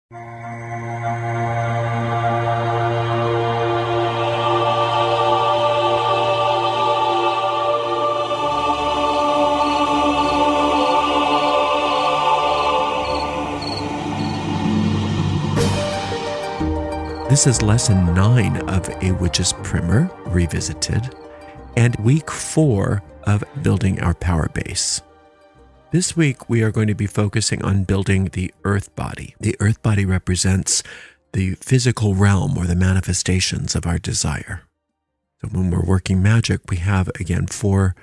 This is lesson 9 of A Witch's Primer, Revisited, and week 4 of building our power base. This week, we are going to be focusing on building the earth body. The earth body represents the physical realm or the manifestations of our desire. So when we're working magic, we have, again, 4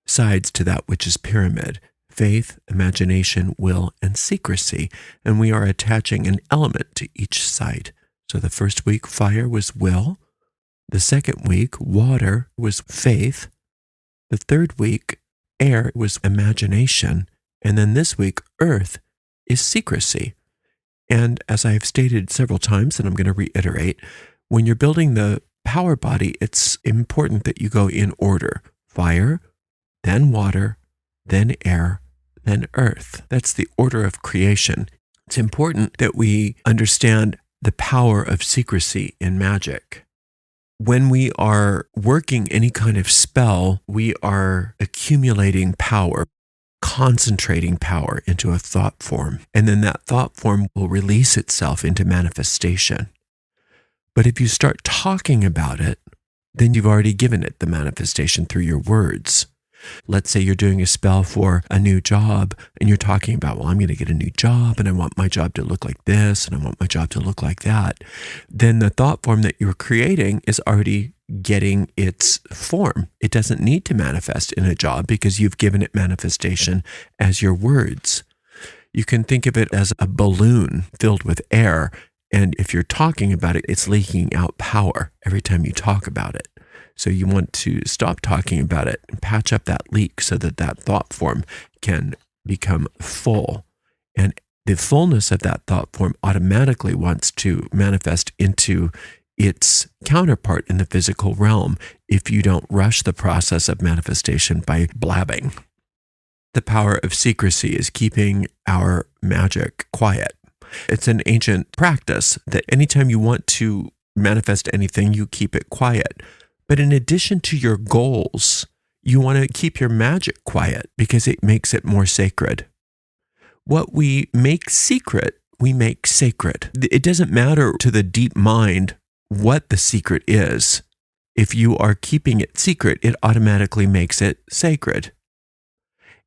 sides to that witch's pyramid: faith, imagination, will, and secrecy. And we are attaching an element to each side. So the first week, fire was will. The second week, water was faith. The third week, air was imagination. And then this week, earth is secrecy. And as I have stated several times, and I'm going to reiterate, when you're building the power body, it's important that you go in order: fire, then water, then air, then earth. That's the order of creation. It's important that we understand the power of secrecy in magic. When we are working any kind of spell, we are accumulating power, concentrating power into a thought form, and then that thought form will release itself into manifestation. But if you start talking about it, then you've already given it the manifestation through your words. Let's say you're doing a spell for a new job and you're talking about, well, I'm going to get a new job and I want my job to look like this and I want my job to look like that. Then the thought form that you're creating is already getting its form. It doesn't need to manifest in a job because you've given it manifestation as your words. You can think of it as a balloon filled with air. And if you're talking about it, it's leaking out power every time you talk about it. So you want to stop talking about it and patch up that leak so that that thought form can become full. And the fullness of that thought form automatically wants to manifest into its counterpart in the physical realm if you don't rush the process of manifestation by blabbing. The power of secrecy is keeping our magic quiet. It's an ancient practice that anytime you want to manifest anything, you keep it quiet. But in addition to your goals, you want to keep your magic quiet because it makes it more sacred. What we make secret, we make sacred. It doesn't matter to the deep mind what the secret is. If you are keeping it secret, it automatically makes it sacred.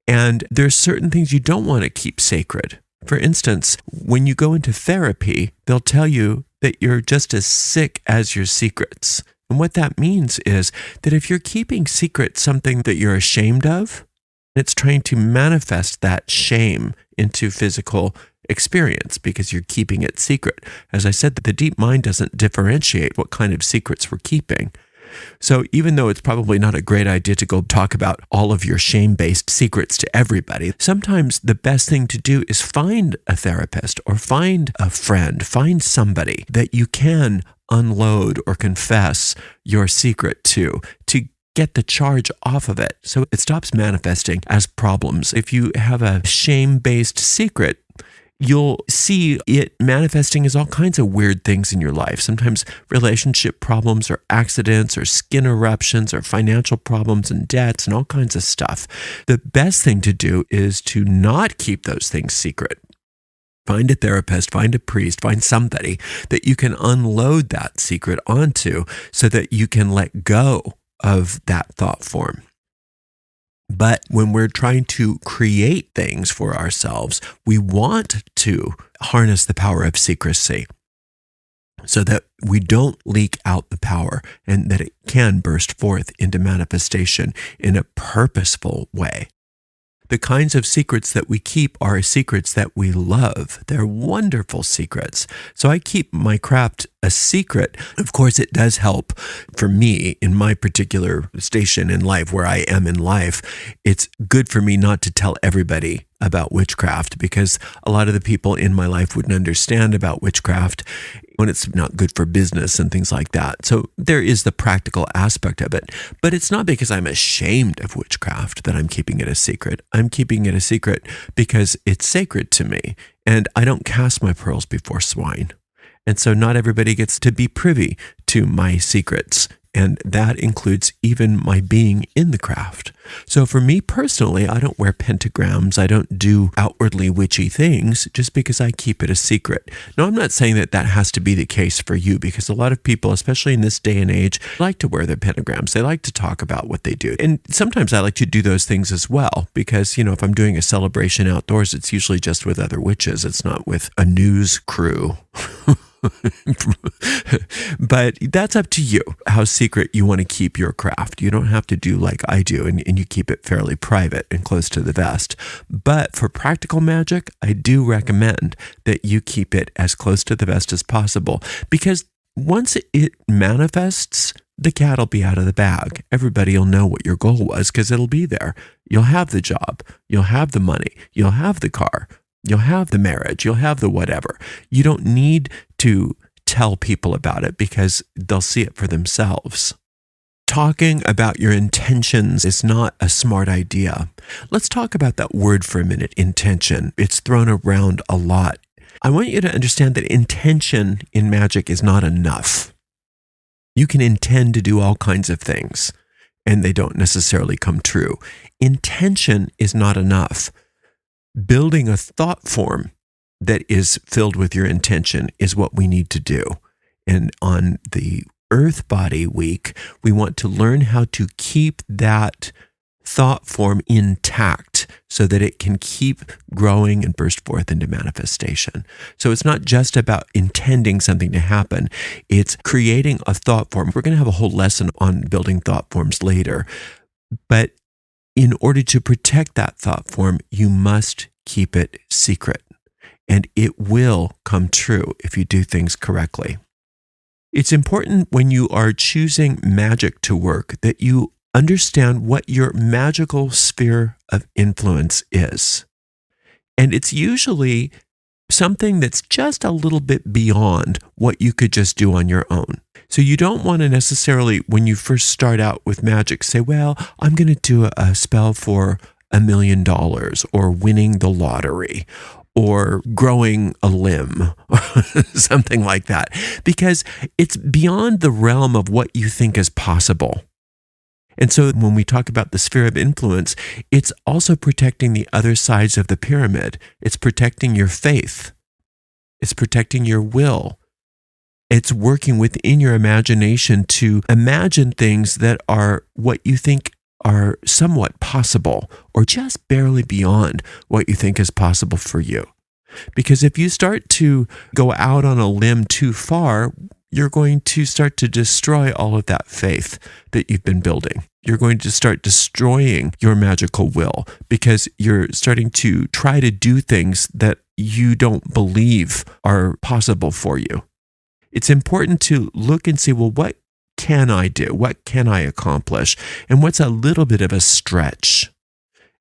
And there's certain things you don't want to keep sacred. For instance, when you go into therapy, they'll tell you that you're just as sick as your secrets. And what that means is that if you're keeping secret something that you're ashamed of, it's trying to manifest that shame into physical experience because you're keeping it secret. As I said, the deep mind doesn't differentiate what kind of secrets we're keeping. So even though it's probably not a great idea to go talk about all of your shame-based secrets to everybody, sometimes the best thing to do is find a therapist or find a friend, find somebody that you can unload or confess your secret to get the charge off of it so it stops manifesting as problems. If you have a shame-based secret, you'll see it manifesting as all kinds of weird things in your life. Sometimes relationship problems or accidents or skin eruptions or financial problems and debts and all kinds of stuff. The best thing to do is to not keep those things secret. Find a therapist, find a priest, find somebody that you can unload that secret onto so that you can let go of that thought form. But when we're trying to create things for ourselves, we want to harness the power of secrecy so that we don't leak out the power and that it can burst forth into manifestation in a purposeful way. The kinds of secrets that we keep are secrets that we love. They're wonderful secrets. So I keep my craft a secret. Of course, it does help for me in my particular station in life, where I am in life. It's good for me not to tell everybody about witchcraft because a lot of the people in my life wouldn't understand about witchcraft when it's not good for business and things like that. So there is the practical aspect of it. But it's not because I'm ashamed of witchcraft that I'm keeping it a secret. I'm keeping it a secret because it's sacred to me, and I don't cast my pearls before swine. And so not everybody gets to be privy to my secrets. And that includes even my being in the craft. So for me personally, I don't wear pentagrams. I don't do outwardly witchy things just because I keep it a secret. Now, I'm not saying that that has to be the case for you, because a lot of people, especially in this day and age, like to wear their pentagrams. They like to talk about what they do. And sometimes I like to do those things as well, because, if I'm doing a celebration outdoors, it's usually just with other witches. It's not with a news crew. But that's up to you, how secret you want to keep your craft. You don't have to do like I do, and you keep it fairly private and close to the vest. But for practical magic, I do recommend that you keep it as close to the vest as possible, because once it manifests, the cat will be out of the bag. Everybody will know what your goal was because it'll be there. You'll have the job. You'll have the money. You'll have the car. You'll have the marriage, you'll have the whatever. You don't need to tell people about it because they'll see it for themselves. Talking about your intentions is not a smart idea. Let's talk about that word for a minute, intention. It's thrown around a lot. I want you to understand that intention in magic is not enough. You can intend to do all kinds of things, and they don't necessarily come true. Intention is not enough. Building a thought form that is filled with your intention is what we need to do. And on the Earth Body Week, we want to learn how to keep that thought form intact so that it can keep growing and burst forth into manifestation. So it's not just about intending something to happen. It's creating a thought form. We're going to have a whole lesson on building thought forms later. But in order to protect that thought form, you must keep it secret, and it will come true if you do things correctly. It's important when you are choosing magic to work that you understand what your magical sphere of influence is. And it's usually something that's just a little bit beyond what you could just do on your own. So you don't want to necessarily, when you first start out with magic, say, well, I'm going to do a spell for $1 million, or winning the lottery, or growing a limb, or something like that, because it's beyond the realm of what you think is possible. And so when we talk about the sphere of influence, it's also protecting the other sides of the pyramid. It's protecting your faith. It's protecting your will. It's working within your imagination to imagine things that are what you think are somewhat possible, or just barely beyond what you think is possible for you. Because if you start to go out on a limb too far, you're going to start to destroy all of that faith that you've been building. You're going to start destroying your magical will because you're starting to try to do things that you don't believe are possible for you. It's important to look and see, well, what can I do? What can I accomplish? And what's a little bit of a stretch?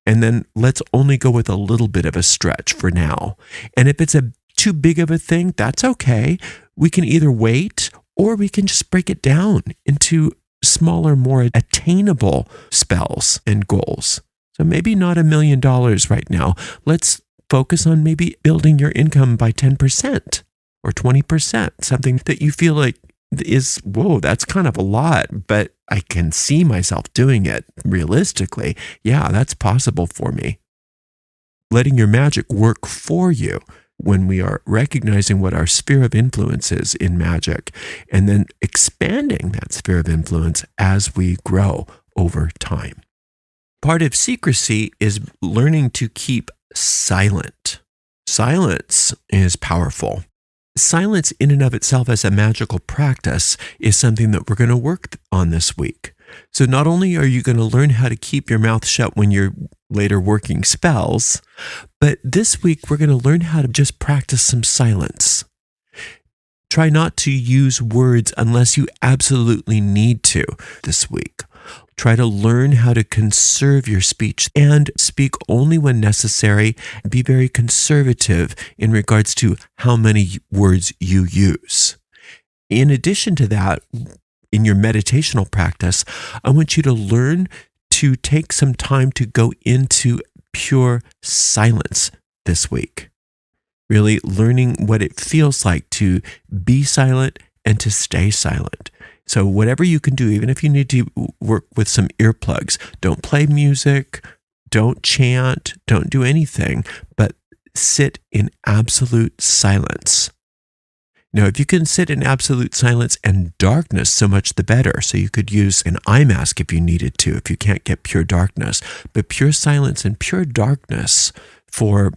And then let's only go with a little bit of a stretch for now. And if it's too big of a thing, that's okay. We can either wait, or we can just break it down into smaller, more attainable spells and goals. So maybe not $1 million right now. Let's focus on maybe building your income by 10% or 20%, something that you feel like is, whoa, that's kind of a lot, but I can see myself doing it realistically. Yeah, that's possible for me. Letting your magic work for you when we are recognizing what our sphere of influence is in magic, and then expanding that sphere of influence as we grow over time. Part of secrecy is learning to keep silent. Silence is powerful. Silence in and of itself as a magical practice is something that we're going to work on this week. So not only are you going to learn how to keep your mouth shut when you're later working spells, but this week we're going to learn how to just practice some silence. Try not to use words unless you absolutely need to this week. Try to learn how to conserve your speech and speak only when necessary. Be very conservative in regards to how many words you use. In addition to that, in your meditational practice, I want you to learn to take some time to go into pure silence this week. Really learning what it feels like to be silent and to stay silent. So whatever you can do, even if you need to work with some earplugs, don't play music, don't chant, don't do anything, but sit in absolute silence. Now, if you can sit in absolute silence and darkness, so much the better. So you could use an eye mask if you needed to, if you can't get pure darkness. But pure silence and pure darkness for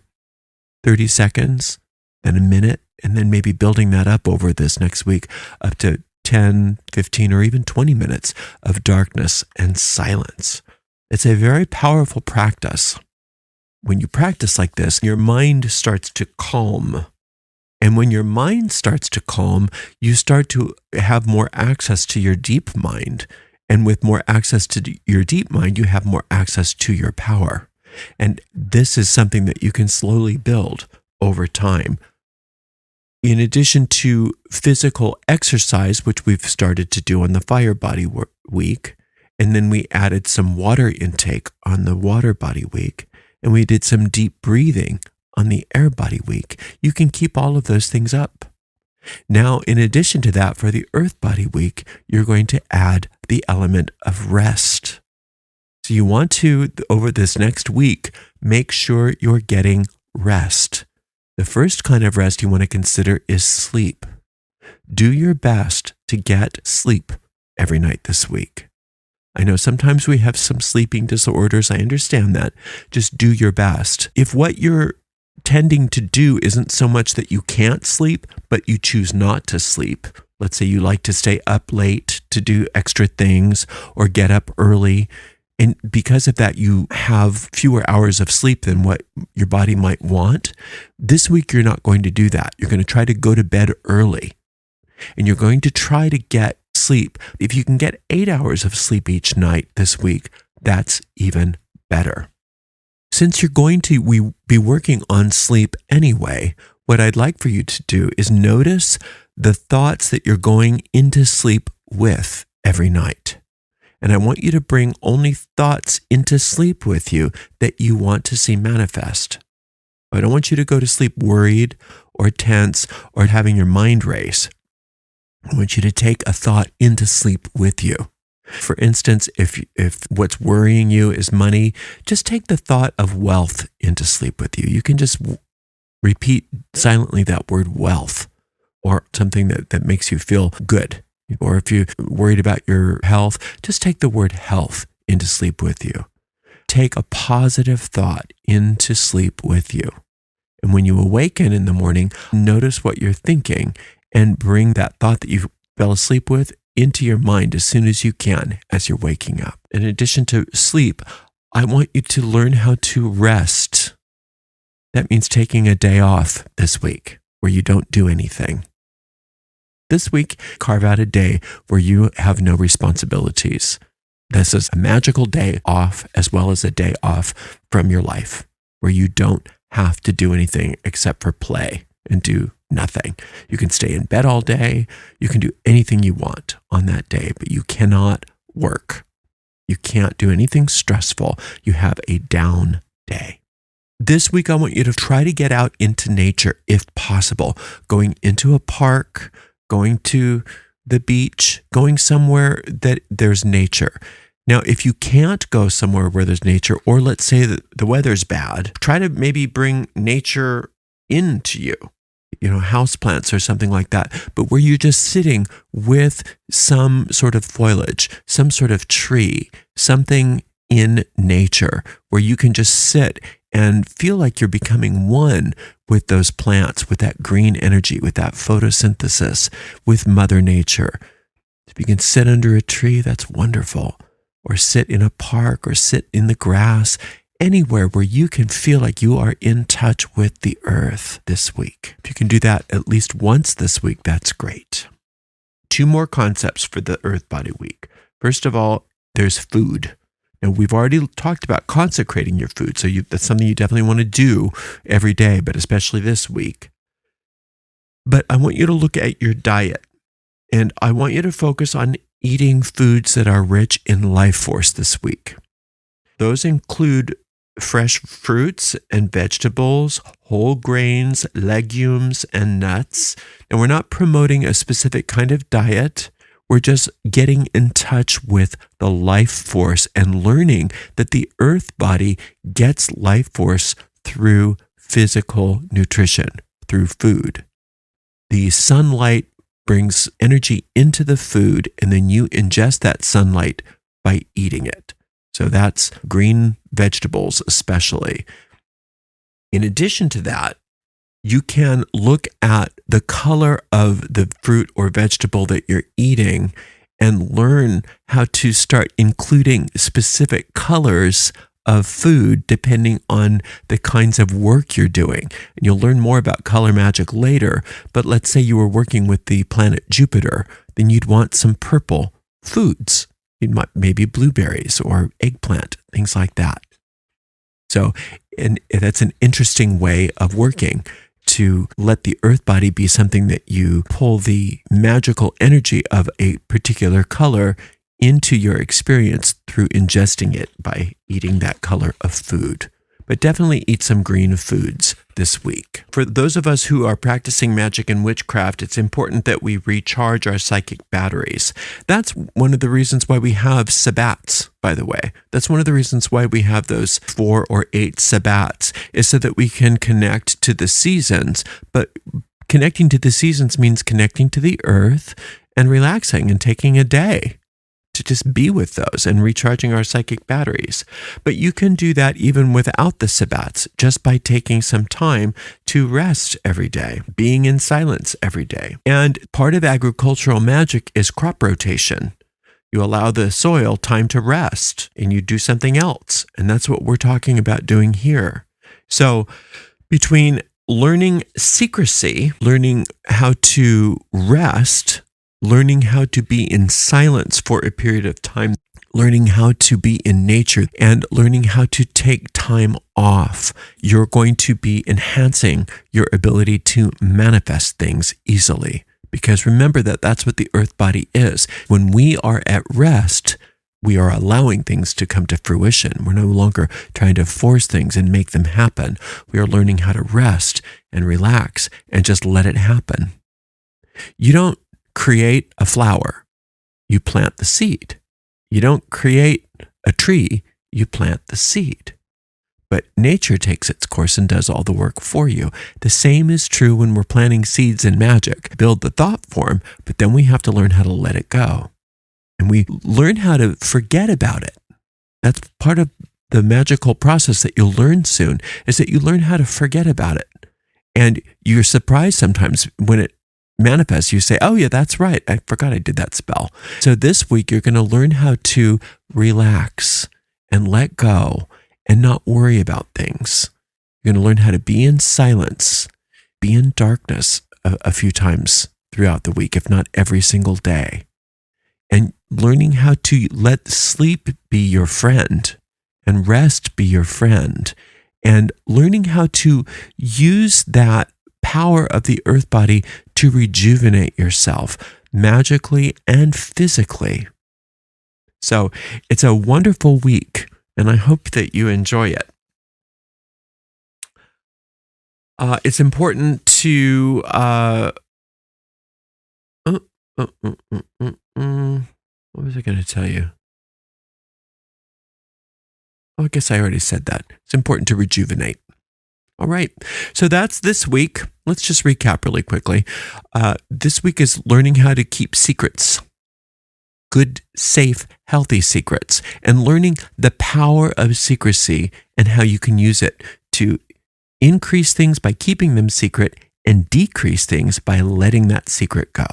30 seconds, then a minute, and then maybe building that up over this next week up to 10, 15, or even 20 minutes of darkness and silence. It's a very powerful practice. When you practice like this, your mind starts to calm. And when your mind starts to calm, you start to have more access to your deep mind. And with more access to your deep mind, you have more access to your power. And this is something that you can slowly build over time. In addition to physical exercise, which we've started to do on the fire body week, and then we added some water intake on the water body week, and we did some deep breathing on the air body week. You can keep all of those things up. Now, in addition to that, for the earth body week, you're going to add the element of rest. So you want to, over this next week, make sure you're getting rest. The first kind of rest you want to consider is sleep. Do your best to get sleep every night this week. I know sometimes we have some sleeping disorders. I understand that. Just do your best. If what you're tending to do isn't so much that you can't sleep, but you choose not to sleep. Let's say you like to stay up late to do extra things or get up early. And because of that, you have fewer hours of sleep than what your body might want. This week, you're not going to do that. You're going to try to go to bed early. And you're going to try to get sleep. If you can get 8 hours of sleep each night this week, that's even better. Since you're going to be working on sleep anyway, what I'd like for you to do is notice the thoughts that you're going into sleep with every night. And I want you to bring only thoughts into sleep with you that you want to see manifest. I don't want you to go to sleep worried or tense or having your mind race. I want you to take a thought into sleep with you. For instance, if what's worrying you is money, just take the thought of wealth into sleep with you. You can just repeat silently that word wealth or something that makes you feel good. Or if you're worried about your health, just take the word health into sleep with you. Take a positive thought into sleep with you. And when you awaken in the morning, notice what you're thinking and bring that thought that you fell asleep with into your mind as soon as you can as you're waking up. In addition to sleep, I want you to learn how to rest. That means taking a day off this week where you don't do anything. This week, carve out a day where you have no responsibilities. This is a magical day off as well as a day off from your life where you don't have to do anything except for play and do nothing. You can stay in bed all day. You can do anything you want on that day, but you cannot work. You can't do anything stressful. You have a down day. This week, I want you to try to get out into nature if possible, going into a park, going to the beach, going somewhere that there's nature. Now, if you can't go somewhere where there's nature, or let's say that the weather's bad, try to maybe bring nature into you. Houseplants or something like that, but where you're just sitting with some sort of foliage, some sort of tree, something in nature where you can just sit and feel like you're becoming one with those plants, with that green energy, with that photosynthesis, with Mother Nature. If you can sit under a tree, that's wonderful. Or sit in a park or sit in the grass, anywhere where you can feel like you are in touch with the earth this week. If you can do that at least once this week, that's great. 2 more concepts for the Earth Body Week. First of all, there's food. Now, we've already talked about consecrating your food, so that's something you definitely want to do every day, but especially this week. But I want you to look at your diet And I want you to focus on eating foods that are rich in life force this week. Those include fresh fruits and vegetables, whole grains, legumes, and nuts. And we're not promoting a specific kind of diet. We're just getting in touch with the life force and learning that the earth body gets life force through physical nutrition, through food. The sunlight brings energy into the food, and then you ingest that sunlight by eating it. So that's green vegetables especially. In addition to that, you can look at the color of the fruit or vegetable that you're eating and learn how to start including specific colors of food depending on the kinds of work you're doing. And you'll learn more about color magic later, but let's say you were working with the planet Jupiter, then you'd want some purple foods. You'd want maybe blueberries or eggplant, things like that. So, and that's an interesting way of working, to let the earth body be something that you pull the magical energy of a particular color into your experience through ingesting it by eating that color of food. But definitely eat some green foods this week. For those of us who are practicing magic and witchcraft, it's important that we recharge our psychic batteries. That's one of the reasons why we have sabbats, by the way. That's one of the reasons why we have those 4 or 8 sabbats, is so that we can connect to the seasons. But connecting to the seasons means connecting to the earth and relaxing and taking a day to just be with those and recharging our psychic batteries. But you can do that even without the sabbats, just by taking some time to rest every day, being in silence every day. And part of agricultural magic is crop rotation. You allow the soil time to rest and you do something else. And that's what we're talking about doing here. So between learning secrecy, learning how to rest, learning how to be in silence for a period of time, learning how to be in nature, and learning how to take time off, you're going to be enhancing your ability to manifest things easily. Because remember that that's what the earth body is. When we are at rest, we are allowing things to come to fruition. We're no longer trying to force things and make them happen. We are learning how to rest and relax and just let it happen. You don't create a flower, you plant the seed. You don't create a tree, you plant the seed. But nature takes its course and does all the work for you. The same is true when we're planting seeds in magic. Build the thought form, but then we have to learn how to let it go. And we learn how to forget about it. That's part of the magical process that you'll learn soon, is that you learn how to forget about it. And you're surprised sometimes when it manifest, you say, oh yeah, that's right, I forgot I did that spell. So this week you're going to learn how to relax and let go and not worry about things. You're going to learn how to be in silence, be in darkness a few times throughout the week, if not every single day. And learning how to let sleep be your friend and rest be your friend, and learning how to use that power of the earth body to rejuvenate yourself magically and physically. So it's a wonderful week, and I hope that you enjoy it. It's important to what was I going to tell you? Oh, I guess I already said that. It's important to rejuvenate. All right. So that's this week. Let's just recap really quickly. This week is learning how to keep secrets. Good, safe, healthy secrets. And learning the power of secrecy and how you can use it to increase things by keeping them secret and decrease things by letting that secret go.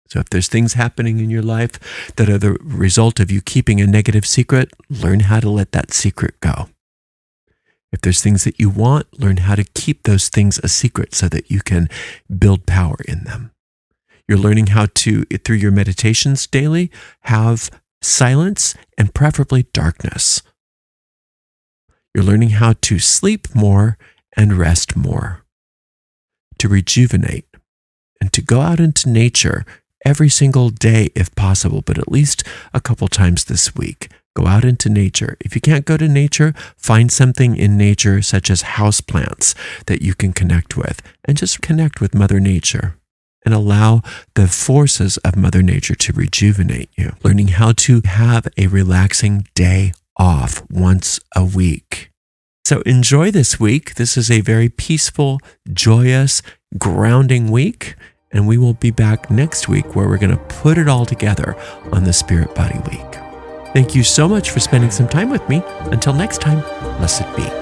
So if there's things happening in your life that are the result of you keeping a negative secret, learn how to let that secret go. If there's things that you want, learn how to keep those things a secret so that you can build power in them. You're learning how to, through your meditations daily, have silence and preferably darkness. You're learning how to sleep more and rest more, to rejuvenate, and to go out into nature every single day if possible, but at least a couple times this week. Go out into nature. If you can't go to nature, find something in nature, such as houseplants, that you can connect with, and just connect with Mother Nature and allow the forces of Mother Nature to rejuvenate you. Learning how to have a relaxing day off once a week. So enjoy this week. This is a very peaceful, joyous, grounding week. And we will be back next week where we're going to put it all together on the Spirit Body Week. Thank you so much for spending some time with me. Until next time, blessed be.